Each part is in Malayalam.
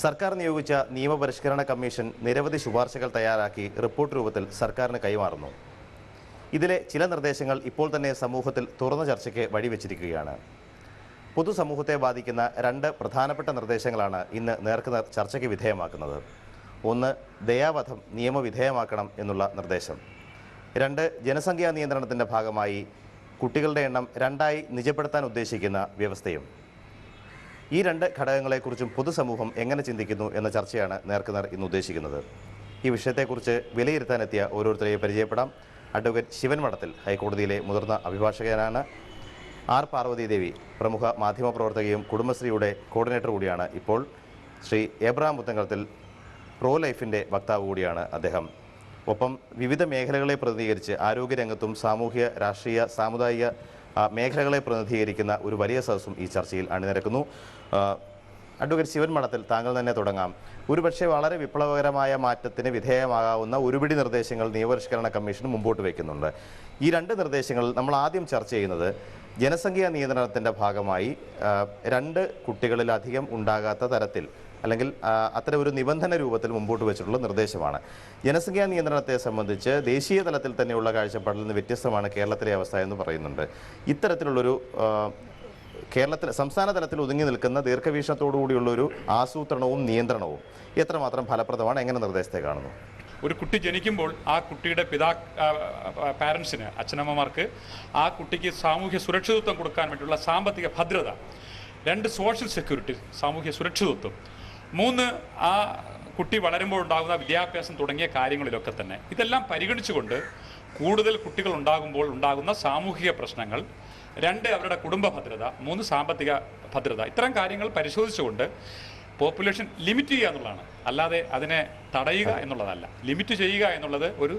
സർക്കാർ നിയോഗിച്ച നിയമപരിഷ്കരണ കമ്മീഷൻ നിരവധി ശുപാർശകൾ തയ്യാറാക്കി റിപ്പോർട്ട് രൂപത്തിൽ സർക്കാരിന് കൈമാറുന്നു. ഇതിലെ ചില നിർദ്ദേശങ്ങൾ ഇപ്പോൾ തന്നെ സമൂഹത്തിൽ തുറന്ന ചർച്ചയ്ക്ക് വഴിവെച്ചിരിക്കുകയാണ്. പൊതുസമൂഹത്തെ ബാധിക്കുന്ന രണ്ട് പ്രധാനപ്പെട്ട നിർദ്ദേശങ്ങളാണ് ഇന്ന് നേർക്കുനേർ ചർച്ചയ്ക്ക് വിധേയമാക്കുന്നത്. ഒന്ന്, ദയാവധം നിയമവിധേയമാക്കണം എന്നുള്ള നിർദ്ദേശം. രണ്ട്, ജനസംഖ്യാ നിയന്ത്രണത്തിൻ്റെ ഭാഗമായി കുട്ടികളുടെ എണ്ണം 2ആയി നിജപ്പെടുത്താൻ ഉദ്ദേശിക്കുന്ന വ്യവസ്ഥയും. ഈ രണ്ട് ഘടകങ്ങളെക്കുറിച്ചും പൊതുസമൂഹം എങ്ങനെ ചിന്തിക്കുന്നു എന്ന ചർച്ചയാണ് നേർക്കുനേർ ഇന്ന് ഉദ്ദേശിക്കുന്നത്. ഈ വിഷയത്തെക്കുറിച്ച് വിലയിരുത്താനെത്തിയ ഓരോരുത്തരെയും പരിചയപ്പെടാം. അഡ്വക്കേറ്റ് ശിവൻ മഠത്തിൽ ഹൈക്കോടതിയിലെ മുതിർന്ന അഭിഭാഷകനാണ്. ആർ പാർവതീദേവി പ്രമുഖ മാധ്യമപ്രവർത്തകയും കുടുംബശ്രീയുടെ കോർഡിനേറ്റർ കൂടിയാണ്. ഇപ്പോൾ ശ്രീ എബ്രഹാം പുത്തൻകടത്തിൽ പ്രോ ലൈഫിൻ്റെ വക്താവ് കൂടിയാണ് അദ്ദേഹം. ഒപ്പം വിവിധ മേഖലകളെ പ്രതിനിധീകരിച്ച് ആരോഗ്യരംഗത്തും സാമൂഹ്യ, രാഷ്ട്രീയ, സാമുദായിക മേഖലകളെ പ്രതിനിധീകരിക്കുന്ന ഒരു വലിയ സദസ്സും ഈ ചർച്ചയിൽ അണിനിരക്കുന്നു. അഡ്വക്കേറ്റ് ശിവൻ മഠത്തിൽ, താങ്കൾ തന്നെ തുടങ്ങാം. ഒരുപക്ഷെ വളരെ വിപ്ലവകരമായ മാറ്റത്തിന് വിധേയമാകാവുന്ന ഒരുപിടി നിർദ്ദേശങ്ങൾ നിയമപരിഷ്കരണ കമ്മീഷൻ മുമ്പോട്ട് വയ്ക്കുന്നുണ്ട്. ഈ രണ്ട് നിർദ്ദേശങ്ങളിൽ നമ്മൾ ആദ്യം ചർച്ച ചെയ്യുന്നത് ജനസംഖ്യാ നിയന്ത്രണത്തിൻ്റെ ഭാഗമായി 2 കുട്ടികളിലധികം ഉണ്ടാകാത്ത തരത്തിൽ അല്ലെങ്കിൽ അത്തരം ഒരു നിബന്ധന രൂപത്തിൽ മുമ്പോട്ട് വെച്ചിട്ടുള്ള നിർദ്ദേശമാണ്. ജനസംഖ്യാ നിയന്ത്രണത്തെ സംബന്ധിച്ച് ദേശീയ തലത്തിൽ തന്നെയുള്ള കാഴ്ചപ്പാടിൽ നിന്ന് വ്യത്യസ്തമാണ് കേരളത്തിലെ അവസ്ഥ എന്ന് പറയുന്നുണ്ട്. ഇത്തരത്തിലുള്ളൊരു സംസ്ഥാന തലത്തിൽ ഒതുങ്ങി നിൽക്കുന്ന ദീർഘവീക്ഷണത്തോടുകൂടിയുള്ളൊരു ആസൂത്രണവും നിയന്ത്രണവും എത്രമാത്രം ഫലപ്രദമാണ്? എങ്ങനെ നിർദ്ദേശത്തെ കാണുന്നു? ഒരു കുട്ടി ജനിക്കുമ്പോൾ ആ കുട്ടിയുടെ പാരൻസിന്, അച്ഛനമ്മമാർക്ക് ആ കുട്ടിക്ക് സാമൂഹ്യ സുരക്ഷിതത്വം കൊടുക്കാൻ വേണ്ടിയുള്ള സാമ്പത്തിക ഭദ്രത. 2, സോഷ്യൽ സെക്യൂരിറ്റി, സാമൂഹ്യ സുരക്ഷിതത്വം. 3, ആ കുട്ടി വളരുമ്പോൾ ഉണ്ടാകുന്ന വിദ്യാഭ്യാസം തുടങ്ങിയ കാര്യങ്ങളിലൊക്കെ തന്നെ ഇതെല്ലാം പരിഗണിച്ചുകൊണ്ട് കൂടുതൽ കുട്ടികൾ ഉണ്ടാകുമ്പോൾ ഉണ്ടാകുന്ന സാമൂഹിക പ്രശ്നങ്ങൾ. 2, അവരുടെ കുടുംബ ഭദ്രത. 3, സാമ്പത്തിക ഭദ്രത. ഇത്തരം കാര്യങ്ങൾ പരിശോധിച്ചുകൊണ്ട് പോപ്പുലേഷൻ ലിമിറ്റ് ചെയ്യുക എന്നുള്ളതാണ്, അല്ലാതെ അതിനെ തടയുക എന്നുള്ളതല്ല. ലിമിറ്റ് ചെയ്യുക എന്നുള്ളത് ഒരു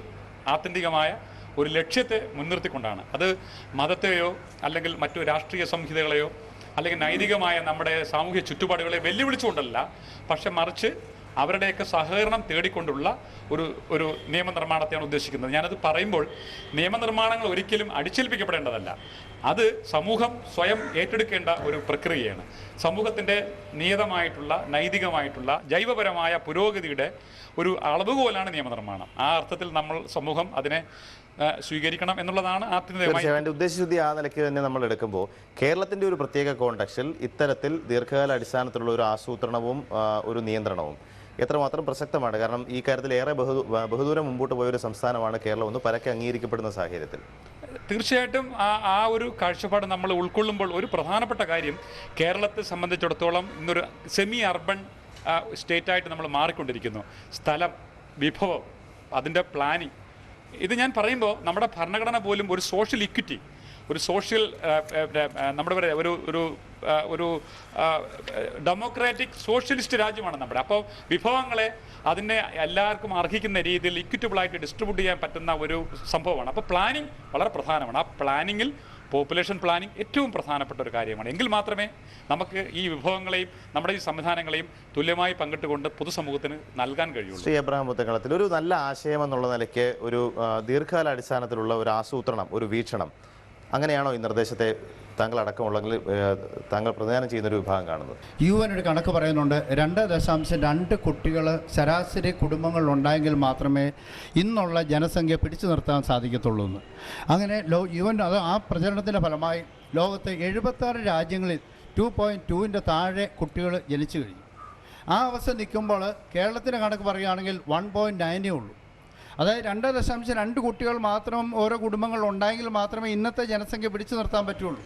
ആത്യന്തികമായ ഒരു ലക്ഷ്യത്തെ മുൻനിർത്തിക്കൊണ്ടാണ്. അത് മതത്തെയോ അല്ലെങ്കിൽ മറ്റു രാഷ്ട്രീയ സംഹിതകളെയോ അല്ലെങ്കിൽ നൈതികമായ നമ്മുടെ സാമൂഹ്യ ചുറ്റുപാടുകളെ വെല്ലുവിളിച്ചുകൊണ്ടല്ല, പക്ഷെ മറിച്ച് അവരുടെയൊക്കെ സഹകരണം തേടിക്കൊണ്ടുള്ള ഒരു നിയമനിർമ്മാണത്തെയാണ് ഉദ്ദേശിക്കുന്നത്. ഞാനത് പറയുമ്പോൾ നിയമനിർമ്മാണങ്ങൾ ഒരിക്കലും അടിച്ചേൽപ്പിക്കപ്പെടേണ്ടതല്ല. അത് സമൂഹം സ്വയം ഏറ്റെടുക്കേണ്ട ഒരു പ്രക്രിയയാണ്. സമൂഹത്തിൻ്റെ നിയതമായിട്ടുള്ള, നൈതികമായിട്ടുള്ള, ജൈവപരമായ പുരോഗതിയുടെ ഒരു അളവുകോലാണ് നിയമനിർമ്മാണം. ആ അർത്ഥത്തിൽ സമൂഹം അതിനെ സ്വീകരിക്കണം എന്നുള്ളതാണ് തീർച്ചയായും ഉദ്ദേശശുദ്ധി. ആ നിലയ്ക്ക് തന്നെ നമ്മൾ എടുക്കുമ്പോൾ കേരളത്തിൻ്റെ ഒരു പ്രത്യേക കോണ്ടെക്സ്റ്റിൽ ഇത്തരത്തിൽ ദീർഘകാല അടിസ്ഥാനത്തിലുള്ള ഒരു ആസൂത്രണവും ഒരു നിയന്ത്രണവും എത്രമാത്രം പ്രസക്തമാണ്? കാരണം ഈ കാര്യത്തിൽ ഏറെ ബഹുദൂരം മുമ്പോട്ട് പോയൊരു സംസ്ഥാനമാണ് കേരളം എന്ന് പരക്കെ അംഗീകരിക്കപ്പെടുന്ന സാഹചര്യത്തിൽ തീർച്ചയായിട്ടും ആ ഒരു കാഴ്ചപ്പാട് നമ്മൾ ഉൾക്കൊള്ളുമ്പോൾ ഒരു പ്രധാനപ്പെട്ട കാര്യം, കേരളത്തെ സംബന്ധിച്ചിടത്തോളം ഇന്നൊരു സെമി അർബൻ സ്റ്റേറ്റായിട്ട് നമ്മൾ മാറിക്കൊണ്ടിരിക്കുന്നു. സ്ഥലം, വിഭവം, അതിൻ്റെ പ്ലാനിങ്. ഇത് ഞാൻ പറയുമ്പോൾ നമ്മുടെ ഭരണഘടന പോലും ഒരു സോഷ്യൽ ഇക്വിറ്റി, ഒരു സോഷ്യൽ നമ്മുടെ ഒരു ഡെമോക്രാറ്റിക് സോഷ്യലിസ്റ്റ് രാജ്യമാണ് നമ്മുടെ. അപ്പോൾ വിഭവങ്ങളെ അതിനെ എല്ലാവർക്കും അർഹിക്കുന്ന രീതിയിൽ ഇക്വിറ്റബിളായിട്ട് ഡിസ്ട്രിബ്യൂട്ട് ചെയ്യാൻ പറ്റുന്ന ഒരു സംഭവമാണ്. അപ്പോൾ പ്ലാനിങ് വളരെ പ്രധാനമാണ്. ആ പ്ലാനിങ്ങിൽ പോപ്പുലേഷൻ പ്ലാനിങ് ഏറ്റവും പ്രധാനപ്പെട്ട ഒരു കാര്യമാണ്. എങ്കിൽ മാത്രമേ നമുക്ക് ഈ വിഭവങ്ങളെയും നമ്മുടെ ഈ സംവിധാനങ്ങളെയും തുല്യമായി പങ്കിട്ടുകൊണ്ട് പൊതുസമൂഹത്തിന് നൽകാൻ കഴിയുള്ളൂ. ശ്രീ എബ്രഹാം പുത്തൻകടത്തിൽ, ഒരു നല്ല ആശയം എന്നുള്ള നിലയ്ക്ക് ഒരു ദീർഘകാല അടിസ്ഥാനത്തിലുള്ള ഒരു ആസൂത്രണം, ഒരു വീക്ഷണം, അങ്ങനെയാണോ ഈ നിർദ്ദേശത്തെ താങ്കൾ അടക്കമുള്ളെങ്കിൽ താങ്കൾ പ്രതിദാനം ചെയ്യുന്നൊരു വിഭാഗം കാണുന്നത്? UN ഒരു കണക്ക് പറയുന്നുണ്ട്, 2.2 കുട്ടികൾ ശരാശരി കുടുംബങ്ങളിലുണ്ടായെങ്കിൽ മാത്രമേ ഇന്നുള്ള ജനസംഖ്യ പിടിച്ചു നിർത്താൻ സാധിക്കത്തുള്ളൂ എന്ന്. അങ്ങനെ UN ആ പ്രചരണത്തിൻ്റെ ഫലമായി ലോകത്തെ 76 രാജ്യങ്ങളിൽ 2.2ൻ്റെ താഴെ കുട്ടികൾ ജനിച്ചു കഴിഞ്ഞു. ആ അവസ്ഥ നിൽക്കുമ്പോൾ കേരളത്തിൻ്റെ കണക്ക് പറയുകയാണെങ്കിൽ 1.9 ഉള്ളൂ. അതായത് 2.2 കുട്ടികൾ മാത്രം ഓരോ കുടുംബങ്ങളിലുണ്ടായെങ്കിൽ മാത്രമേ ഇന്നത്തെ ജനസംഖ്യ പിടിച്ചു നിർത്താൻ പറ്റുള്ളൂ.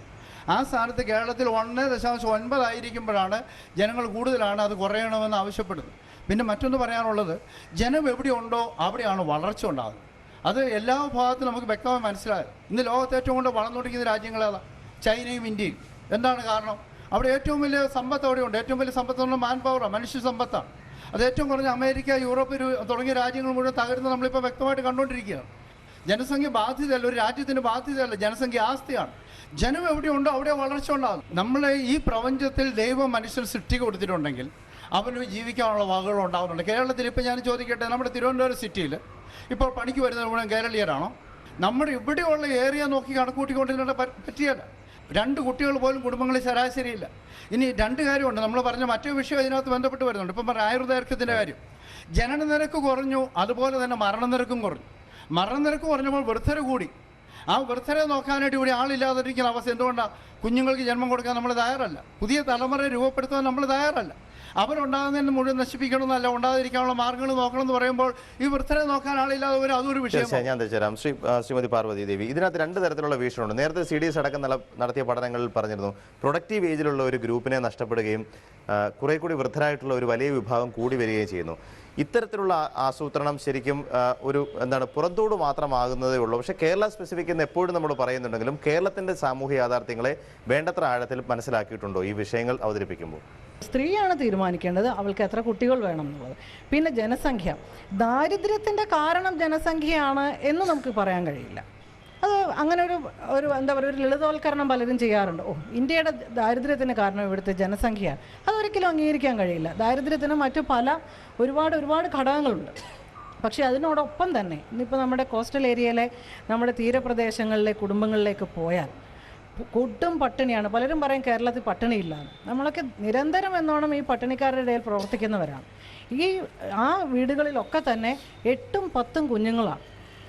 ആ സ്ഥാനത്ത് കേരളത്തിൽ 1.9 ആയിരിക്കുമ്പോഴാണ് ജനങ്ങൾ കൂടുതലാണ്, അത് കുറയണമെന്ന് ആവശ്യപ്പെടുന്നത്. പിന്നെ മറ്റൊന്ന് പറയാനുള്ളത്, ജനം എവിടെയുണ്ടോ അവിടെയാണ് വളർച്ച ഉണ്ടാകുന്നത്. അത് എല്ലാ ഭാഗത്തും നമുക്ക് വ്യക്തമായി മനസ്സിലായത്. ഇന്ന് ലോകത്ത് ഏറ്റവും കൂടുതൽ വളർന്നുകൊണ്ടിരിക്കുന്ന രാജ്യങ്ങളേതാ? ചൈനയും ഇന്ത്യയും. എന്താണ് കാരണം? അവിടെ ഏറ്റവും വലിയ സമ്പത്ത് അവിടെയുണ്ട്. ഏറ്റവും വലിയ സമ്പത്ത് മാൻ പവറാണ്, മനുഷ്യ സമ്പത്താണ്. അത് ഏറ്റവും കുറഞ്ഞ അമേരിക്ക, യൂറോപ്പ് തുടങ്ങിയ രാജ്യങ്ങൾ മുഴുവൻ തകരുന്നത് നമ്മളിപ്പോൾ വ്യക്തമായിട്ട് കണ്ടുകൊണ്ടിരിക്കുകയാണ്. ജനസംഖ്യ ബാധ്യതയല്ല, ഒരു രാജ്യത്തിൻ്റെ ബാധ്യതയല്ല, ജനസംഖ്യ ആസ്തിയാണ്. ജനം എവിടെയുണ്ടോ അവിടെ വളർച്ച ഉണ്ടാകും. നമ്മളെ ഈ പ്രപഞ്ചത്തിൽ ദൈവം മനുഷ്യൻ സൃഷ്ടി കൊടുത്തിട്ടുണ്ടെങ്കിൽ അവന് ജീവിക്കാനുള്ള വകകൾ ഉണ്ടാകുന്നുണ്ട്. കേരളത്തിൽ ഇപ്പോൾ ഞാൻ ചോദിക്കട്ടെ, നമ്മുടെ തിരുവനന്തപുരം സിറ്റിയിൽ ഇപ്പോൾ പണിക്ക് വരുന്നത് മുഴുവൻ കേരളീയരാണോ? നമ്മുടെ ഇവിടെയുള്ള ഏരിയ നോക്കി കണക്കൂട്ടിക്കൊണ്ടിരുന്ന പറ്റിയല്ല. 2 കുട്ടികൾ പോലും കുടുംബങ്ങളിൽ ശരാശരിയില്ല. ഇനി 2 കാര്യമുണ്ട്. നമ്മൾ പറഞ്ഞ മറ്റൊരു വിഷയം ഇതിനകത്ത് ബന്ധപ്പെട്ട് വരുന്നുണ്ട്. ഇപ്പം പറഞ്ഞ ആയുർദൈർഘ്യത്തിൻ്റെ കാര്യം. ജനന നിരക്ക് കുറഞ്ഞു, അതുപോലെ തന്നെ മരണനിരക്കും കുറഞ്ഞു. മരണനിരക്ക് കുറഞ്ഞപ്പോൾ വൃദ്ധര കൂടി. ആ വൃദ്ധരെ നോക്കാനായിട്ട് ഇവിടെ ആളില്ലാതിരിക്കുന്ന അവസ്ഥ എന്തുകൊണ്ടാണ്? കുഞ്ഞുങ്ങൾക്ക് ജന്മം കൊടുക്കാൻ നമ്മൾ തയ്യാറല്ല. പുതിയ തലമുറയെ രൂപപ്പെടുത്താൻ നമ്മൾ തയ്യാറല്ല. അവരുണ്ടാകുന്നതിന് മുഴുവൻ നശിപ്പിക്കണമെന്നല്ല, ഉണ്ടാകാതിരിക്കാനുള്ള മാർഗ്ഗങ്ങൾ നോക്കണമെന്ന് പറയുമ്പോൾ ഈ വൃദ്ധരെ നോക്കാൻ ആളില്ലാതെ വരും. അതൊരു വിഷയം. ഞാൻ തരാം. ശ്രീമതി പാർവതി ദേവി, ഇതിനകത്ത് 2 തരത്തിലുള്ള വീക്ഷണമുണ്ട്. നേരത്തെ CDS അടക്കം നടത്തിയ പഠനങ്ങളിൽ പറഞ്ഞിരുന്നു, പ്രൊഡക്റ്റീവ് ഏജിലുള്ള ഒരു ഗ്രൂപ്പിനെ നഷ്ടപ്പെടുകയും കുറെ കൂടി വൃദ്ധരായിട്ടുള്ള ഒരു വലിയ വിഭാഗം കൂടി വരികയും ചെയ്യുന്നു. ഇത്തരത്തിലുള്ള ആസൂത്രണം ശരിക്കും പുറത്തോട് മാത്രമാകുന്നതേ ഉള്ളൂ. പക്ഷേ കേരള സ്പെസിഫിക് എന്ന് എപ്പോഴും നമ്മൾ പറയുന്നുണ്ടെങ്കിലും കേരളത്തിൻ്റെ സാമൂഹ്യ യാഥാർത്ഥ്യങ്ങളെ വേണ്ടത്ര ആഴത്തിൽ മനസ്സിലാക്കിയിട്ടുണ്ടോ ഈ വിഷയങ്ങൾ അവതരിപ്പിക്കുമ്പോൾ? സ്ത്രീയാണ് തീരുമാനിക്കേണ്ടത് അവൾക്ക് എത്ര കുട്ടികൾ വേണം എന്നുള്ളത്. പിന്നെ ജനസംഖ്യ, ദാരിദ്ര്യത്തിൻ്റെ കാരണം ജനസംഖ്യയാണ് എന്ന് നമുക്ക് പറയാൻ കഴിയില്ല. അത് അങ്ങനെ ഒരു എന്താ പറയുക, ഒരു ലളിതവൽക്കരണം പലരും ചെയ്യാറുണ്ട്. ഇന്ത്യയുടെ ദാരിദ്ര്യത്തിന് കാരണം ഇവിടുത്തെ ജനസംഖ്യയാണ്. അതൊരിക്കലും അംഗീകരിക്കാൻ കഴിയില്ല. ദാരിദ്ര്യത്തിന് മറ്റു ഒരുപാട് ഘടകങ്ങളുണ്ട്. പക്ഷേ അതിനോടൊപ്പം തന്നെ ഇന്നിപ്പോൾ നമ്മുടെ കോസ്റ്റൽ ഏരിയയിലെ നമ്മുടെ തീരപ്രദേശങ്ങളിലെ കുടുംബങ്ങളിലേക്ക് പോയാൽ കൊടും പട്ടിണിയാണ്. പലരും പറയും കേരളത്തിൽ പട്ടിണിയില്ലാന്ന്. നമ്മളൊക്കെ നിരന്തരം എന്നോണം ഈ പട്ടിണിക്കാരുടെ ഇടയിൽ പ്രവർത്തിക്കുന്നവരാണ്. ആ വീടുകളിലൊക്കെ തന്നെ 8ഉം 10ഉം കുഞ്ഞുങ്ങളാണ്.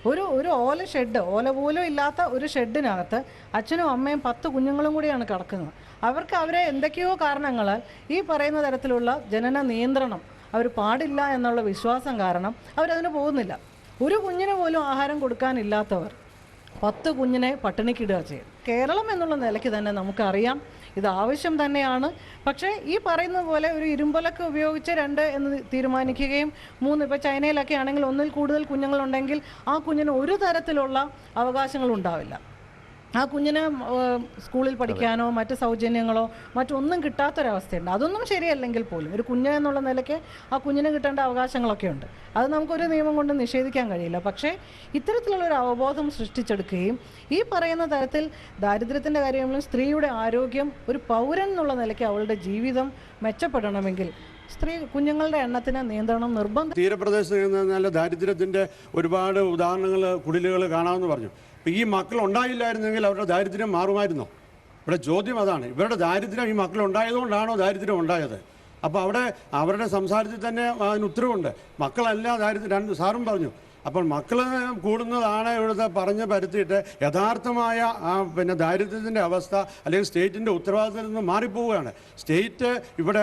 ഒരു ഓല പോലും ഇല്ലാത്ത ഒരു ഷെഡിനകത്ത് അച്ഛനും അമ്മയും 10 കുഞ്ഞുങ്ങളും കൂടിയാണ് കിടക്കുന്നത്. അവരെ എന്തൊക്കെയോ കാരണങ്ങളാൽ ഈ പറയുന്ന തരത്തിലുള്ള ജനന നിയന്ത്രണം അവർ പാടില്ല എന്നുള്ള വിശ്വാസം കാരണം അവരതിന് പോകുന്നില്ല. ഒരു കുഞ്ഞിന് പോലും ആഹാരം കൊടുക്കാനില്ലാത്തവർ 10 കുഞ്ഞിനെ പട്ടിണിക്കിടുക ചെയ്യും. കേരളം എന്നുള്ള നിലയ്ക്ക് തന്നെ നമുക്കറിയാം ഇത് ആവശ്യം തന്നെയാണ്. പക്ഷേ ഈ പറയുന്ന പോലെ ഒരു ഇരുമ്പലൊക്കെ ഉപയോഗിച്ച് 2 എന്ന് തീരുമാനിക്കുകയും 3, ഇപ്പോൾ ചൈനയിലൊക്കെ ആണെങ്കിൽ 1ൽ കൂടുതൽ കുഞ്ഞുങ്ങളുണ്ടെങ്കിൽ ആ കുഞ്ഞിന് ഒരു തരത്തിലുള്ള അവകാശങ്ങളും ഉണ്ടാവില്ല. ആ കുഞ്ഞിന് സ്കൂളിൽ പഠിക്കാനോ മറ്റ് സൗജന്യങ്ങളോ മറ്റൊന്നും കിട്ടാത്തൊരവസ്ഥയുണ്ട്. അതൊന്നും ശരിയല്ലെങ്കിൽ പോലും ഒരു കുഞ്ഞ് എന്നുള്ള നിലയ്ക്ക് ആ കുഞ്ഞിന് കിട്ടേണ്ട അവകാശങ്ങളൊക്കെ ഉണ്ട്. അത് നമുക്കൊരു നിയമം കൊണ്ട് നിഷേധിക്കാൻ കഴിയില്ല. പക്ഷേ ഇത്തരത്തിലുള്ളൊരു അവബോധം സൃഷ്ടിച്ചെടുക്കുകയും ഈ പറയുന്ന തരത്തിൽ ദാരിദ്ര്യത്തിൻ്റെ കാര്യങ്ങളിലും സ്ത്രീയുടെ ആരോഗ്യം, ഒരു പൗരൻ എന്നുള്ള നിലയ്ക്ക് അവളുടെ ജീവിതം മെച്ചപ്പെടണമെങ്കിൽ കുഞ്ഞുങ്ങളുടെ എണ്ണത്തിന് നിയന്ത്രണം നിർബന്ധം. തീരപ്രദേശത്ത് നല്ല ദാരിദ്ര്യത്തിൻ്റെ ഒരുപാട് ഉദാഹരണങ്ങൾ, കുടിലുകൾ കാണാമെന്ന് പറഞ്ഞു. ഇപ്പോൾ ഈ മക്കൾ ഉണ്ടായില്ലായിരുന്നെങ്കിൽ അവരുടെ ദാരിദ്ര്യം മാറുമായിരുന്നോ? ഇവിടെ ചോദ്യം അതാണ്. ഇവരുടെ ദാരിദ്ര്യം ഈ മക്കൾ ഉണ്ടായതുകൊണ്ടാണോ ദാരിദ്ര്യം ഉണ്ടായത്? അപ്പോൾ അവരുടെ സംസാരത്തിൽ തന്നെ അതിന് ഉത്തരവുണ്ട്. മക്കളല്ല ദാരിദ്ര്യം, സാറും പറഞ്ഞു. അപ്പോൾ മക്കൾ കൂടുന്നതാണ് ഇവിടുത്തെ പറഞ്ഞ് പരത്തിയിട്ട് യഥാർത്ഥമായ ദാരിദ്ര്യത്തിൻ്റെ അവസ്ഥ അല്ലെങ്കിൽ സ്റ്റേറ്റിൻ്റെ ഉത്തരവാദിത്തത്തിൽ നിന്ന് മാറിപ്പോവുകയാണ്. സ്റ്റേറ്റ് ഇവിടെ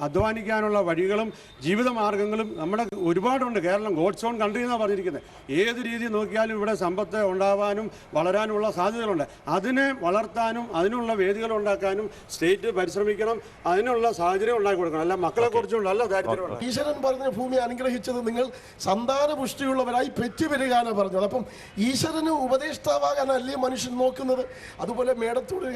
അധ്വാനിക്കാനുള്ള വഴികളും ജീവിതമാർഗങ്ങളും നമ്മുടെ ഒരുപാടുണ്ട്. കേരളം ഗോഡ്സ് ഓൺ കൺട്രി എന്നാണ് പറഞ്ഞിരിക്കുന്നത്. ഏത് രീതി നോക്കിയാലും ഇവിടെ സമ്പത്ത് ഉണ്ടാവാനും വളരാനുമുള്ള സാധ്യതകളുണ്ട്. അതിനെ വളർത്താനും അതിനുള്ള വേദികൾ ഉണ്ടാക്കാനും സ്റ്റേറ്റ് പരിശ്രമിക്കണം. അതിനുള്ള സാഹചര്യം ഉണ്ടാക്കി കൊടുക്കണം. അല്ല മക്കളെക്കുറിച്ചുള്ള ദാരിദ്ര്യം. ഈശ്വരൻ പറഞ്ഞ ഭൂമി അനുഗ്രഹിച്ചത് നിങ്ങൾ സന്താന ുള്ളവരായി പെറ്റുവരികയാണ് പറഞ്ഞത്. അപ്പം ഈശ്വരന് ഉപദേഷ്ടാവാകാനല്ലേ മനുഷ്യൻ നോക്കുന്നത്? അതുപോലെ മേടത്തോട്